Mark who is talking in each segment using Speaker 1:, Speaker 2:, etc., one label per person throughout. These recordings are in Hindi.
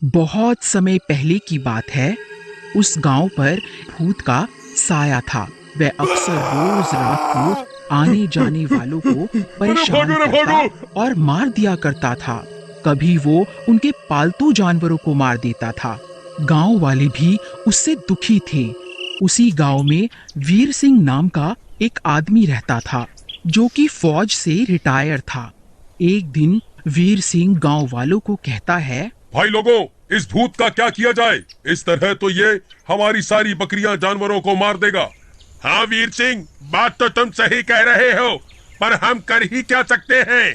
Speaker 1: बहुत समय पहले की बात है। उस गांव पर भूत का साया था। वह अक्सर रोज रात को आने जाने वालों को परेशान करता और मार दिया करता था। कभी वो उनके पालतू जानवरों को मार देता था। गांव वाले भी उससे दुखी थे। उसी गांव में वीर सिंह नाम का एक आदमी रहता था जो कि फौज से रिटायर था। एक दिन वीर सिंह गांव वालों को कहता है,
Speaker 2: भाई लोगों, इस भूत का क्या किया जाए? इस तरह तो ये हमारी सारी बकरियां जानवरों को मार देगा।
Speaker 3: हाँ वीर सिंह, बात तो तुम सही कह रहे हो, पर हम कर ही क्या सकते हैं?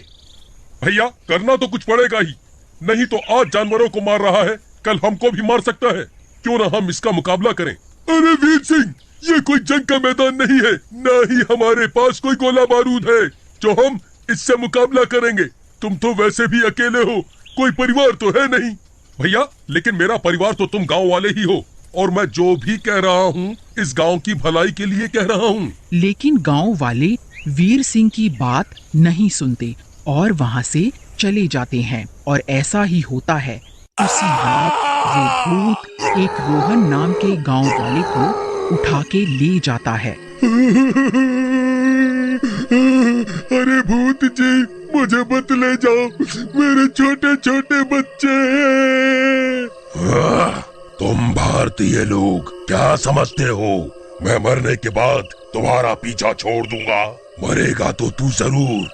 Speaker 2: भैया, करना तो कुछ पड़ेगा ही। नहीं तो आज जानवरों को मार रहा है, कल हमको भी मार सकता है। क्यों ना हम इसका मुकाबला करें? अरे वीर सिंह, ये कोई जंग का मैदान नहीं है, न ही हमारे पास कोई गोला बारूद है जो हम इससे मुकाबला करेंगे। तुम तो वैसे भी अकेले हो, कोई परिवार तो है नहीं। भैया, लेकिन मेरा परिवार तो तुम गांव वाले ही हो, और मैं जो भी कह रहा हूँ इस गांव की भलाई के लिए कह रहा हूँ।
Speaker 1: लेकिन गांव वाले वीर सिंह की बात नहीं सुनते और वहाँ से चले जाते हैं। और ऐसा ही होता है। उसी रात वो भूत एक रोहन नाम के गांव वाले को उठा के ले जाता है।
Speaker 2: अरे भूत जी, मुझे मत ले जाओ, मेरे छोटे छोटे बच्चे हैं।
Speaker 3: तुम भारतीय लोग क्या समझते हो? मैं मरने के बाद तुम्हारा पीछा छोड़ दूंगा, मरेगा तो तू जरूर।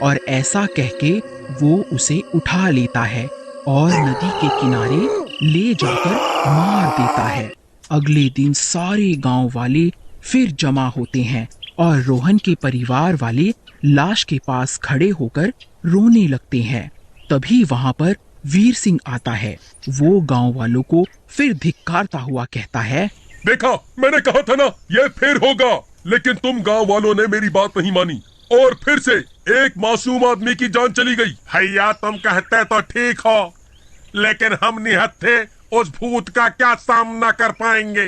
Speaker 1: और ऐसा कह के वो उसे उठा लेता है और नदी के किनारे ले जाकर मार देता है। अगले दिन सारे गांव वाले फिर जमा होते हैं और रोहन के परिवार वाले लाश के पास खड़े होकर रोने लगते हैं। तभी वहां पर वीर सिंह आता है। वो गांव वालों को फिर धिक्कारता हुआ कहता है,
Speaker 2: देखा, मैंने कहा था ना, ये फिर होगा। लेकिन तुम गांव वालों ने मेरी बात नहीं मानी और फिर से एक मासूम आदमी की जान चली गई।
Speaker 3: भैया, तुम कहते तो ठीक हो, लेकिन हम निहत्थे उस भूत का क्या सामना कर पाएंगे?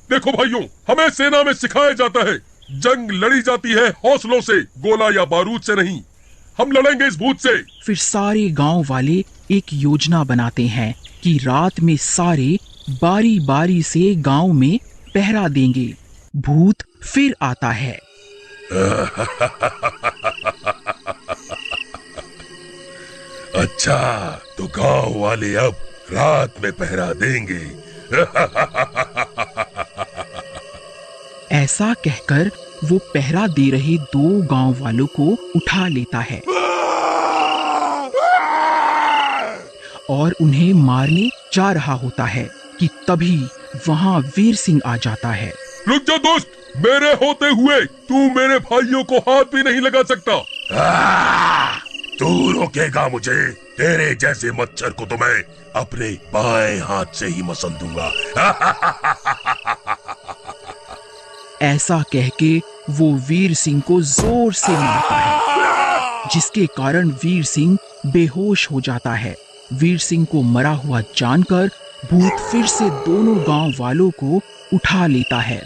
Speaker 2: देखो भाइयों, हमें सेना में सिखाया जाता है, जंग लड़ी जाती है हौसलों से, गोला या बारूद से नहीं। हम लड़ेंगे इस भूत से।
Speaker 1: फिर सारे गांव वाले एक योजना बनाते हैं कि रात में सारे बारी बारी से गांव में पहरा देंगे। भूत फिर आता है।
Speaker 3: अच्छा, तो गांव वाले अब रात में पहरा देंगे।
Speaker 1: ऐसा कहकर वो पहरा दे रहे दो गांव वालों को उठा लेता है और उन्हें मारने जा रहा होता है कि तभी वहां वीर सिंह आ जाता है।
Speaker 2: रुक जा दोस्त, मेरे होते हुए तू मेरे भाइयों को हाथ भी नहीं लगा सकता।
Speaker 3: तू रोकेगा मुझे? तेरे जैसे मच्छर को तो मैं अपने बाएं हाथ से ही मसल दूंगा।
Speaker 1: ऐसा कह के वो वीर सिंह को जोर से मारता है, जिसके कारण वीर सिंह बेहोश हो जाता है। वीर सिंह को मरा हुआ जानकर भूत फिर से दोनों गांव वालों को उठा लेता है।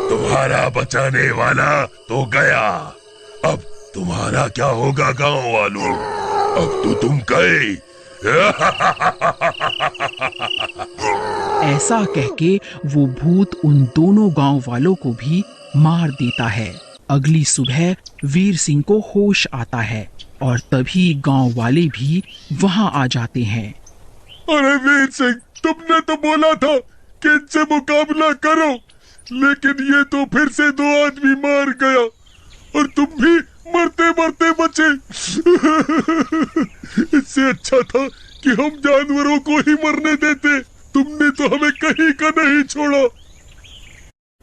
Speaker 3: तुम्हारा बचाने वाला तो गया, अब तुम्हारा क्या होगा गांव वालों? अब तो तुम गए।
Speaker 1: ऐसा कह के वो भूत उन दोनों गांव वालों को भी मार देता है। अगली सुबह वीर सिंह को होश आता है और तभी गांव वाले भी वहां आ जाते हैं।
Speaker 2: अरे वीर सिंह, तुमने तो बोला था कि इनसे मुकाबला करो, लेकिन ये तो फिर से दो आदमी मार गया और तुम भी मरते मरते बचे। इससे अच्छा था कि हम जानवरों को ही मरने देते। तुमने तो हमें कहीं का नहीं छोड़ा।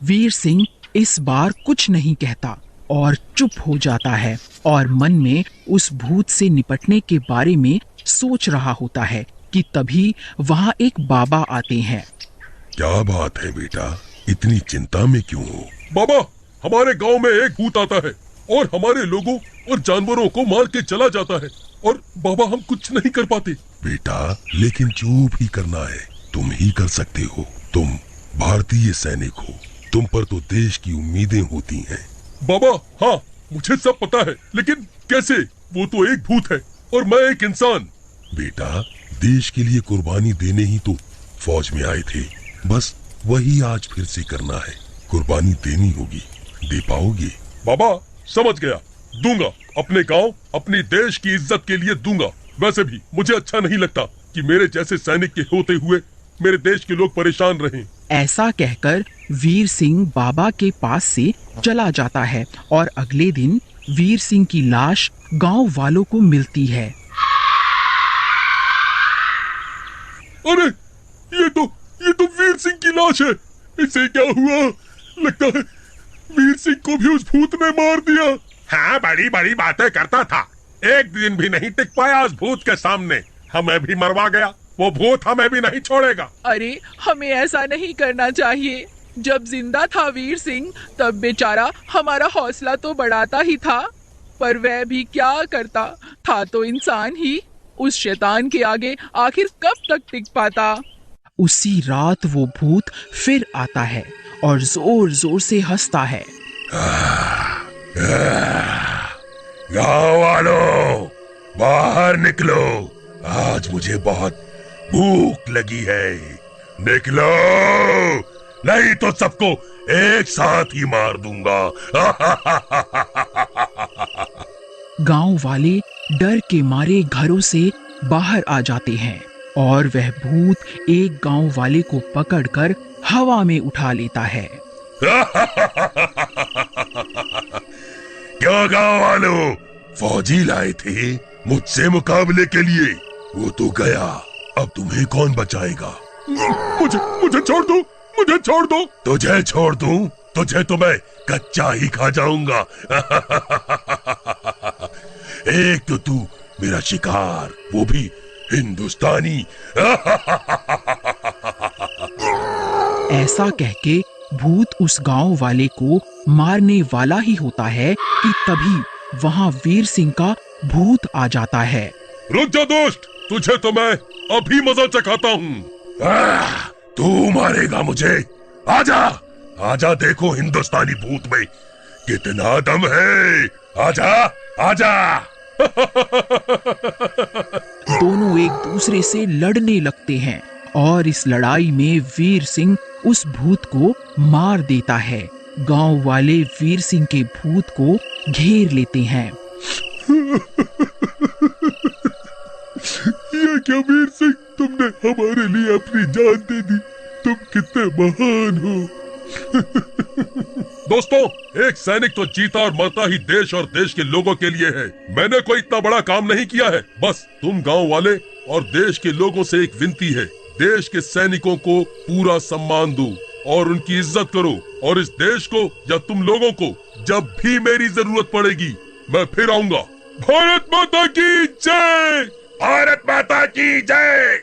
Speaker 1: वीर सिंह इस बार कुछ नहीं कहता और चुप हो जाता है और मन में उस भूत से निपटने के बारे में सोच रहा होता है कि तभी वहाँ एक बाबा आते हैं।
Speaker 3: क्या बात है बेटा, इतनी चिंता में क्यों हो?
Speaker 2: बाबा, हमारे गांव में एक भूत आता है और हमारे लोगों और जानवरों को मार के चला जाता है, और बाबा हम कुछ नहीं कर पाते।
Speaker 3: बेटा, लेकिन जो भी करना है तुम ही कर सकते हो। तुम भारतीय सैनिक हो, तुम पर तो देश की उम्मीदें होती हैं।
Speaker 2: बाबा हाँ, मुझे सब पता है, लेकिन कैसे? वो तो एक भूत है और मैं एक इंसान।
Speaker 3: बेटा, देश के लिए कुर्बानी देने ही तो फौज में आए थे। बस वही आज फिर से करना है। कुर्बानी देनी होगी। दे पाओगे?
Speaker 2: बाबा समझ गया, दूंगा। अपने गांव, अपनी देश की इज्जत के लिए दूंगा। वैसे भी मुझे अच्छा नहीं लगता कि मेरे जैसे सैनिक के होते हुए मेरे देश के लोग परेशान रहें।
Speaker 1: ऐसा कहकर वीर सिंह बाबा के पास से चला जाता है और अगले दिन वीर सिंह की लाश गांव वालों को मिलती है।
Speaker 2: अरे ये तो वीर सिंह की लाश है। इसे क्या हुआ? लगता है वीर सिंह को भी उस भूत ने मार दिया।
Speaker 3: हाँ, बड़ी बड़ी बातें करता था, एक दिन भी नहीं टिक पाया उस भूत के सामने। हमें भी मरवा गया। वो भूत हमें भी नहीं छोड़ेगा।
Speaker 4: अरे हमें ऐसा नहीं करना चाहिए। जब जिंदा था वीर सिंह तब बेचारा हमारा हौसला तो बढ़ाता ही था, पर वह भी क्या करता था, तो इंसान ही। उस शैतान के आगे आखिर कब तक टिक पाता।
Speaker 1: उसी रात वो भूत फिर आता है और जोर जोर से हंसता है।
Speaker 3: गाँव वालों, बाहर निकलो। आज मुझे बहुत भूख लगी है। निकलो, नहीं तो सबको एक साथ ही मार दूंगा।
Speaker 1: गांव वाले डर के मारे घरों से बाहर आ जाते हैं और वह भूत एक गांव वाले को पकड़कर हवा में उठा लेता है।
Speaker 3: क्या गाँव वालों, फौजी लाए थे मुझसे मुकाबले के लिए? वो तो गया, अब तुम्हें कौन बचाएगा?
Speaker 2: मुझे छोड़ दो, मुझे छोड़ दो।
Speaker 3: तुझे छोड़ दूं? तुझे तो मैं कच्चा ही खा जाऊंगा। एक तो तू मेरा शिकार, वो भी हिंदुस्तानी।
Speaker 1: ऐसा कहके भूत उस गांव वाले को मारने वाला ही होता है कि तभी वहां वीर सिंह का भूत आ जाता है।
Speaker 2: रुक जा दोस्त, तुझे तो मैं अभी मजा चखाता हूँ।
Speaker 3: तू मारेगा मुझे? आजा, आजा, देखो हिंदुस्तानी भूत में कितना दम है। आजा, आजा।
Speaker 1: दोनों एक दूसरे से लड़ने लगते हैं और इस लड़ाई में वीर सिंह उस भूत को मार देता है। गांव वाले वीर सिंह के भूत को घेर लेते हैं।
Speaker 2: ये क्या वीर सिंह, तुमने हमारे लिए अपनी जान दे दी। तुम कितने महान हो। दोस्तों, एक सैनिक तो जीता और मरता ही देश और देश के लोगों के लिए है। मैंने कोई इतना बड़ा काम नहीं किया है। बस तुम गांव वाले और देश के लोगों से एक विनती है, देश के सैनिकों को पूरा सम्मान दो और उनकी इज्जत करो। और इस देश को या तुम लोगों को जब भी मेरी जरूरत पड़ेगी मैं फिर आऊंगा। भारत माता की जय!
Speaker 3: भारत माता की जय!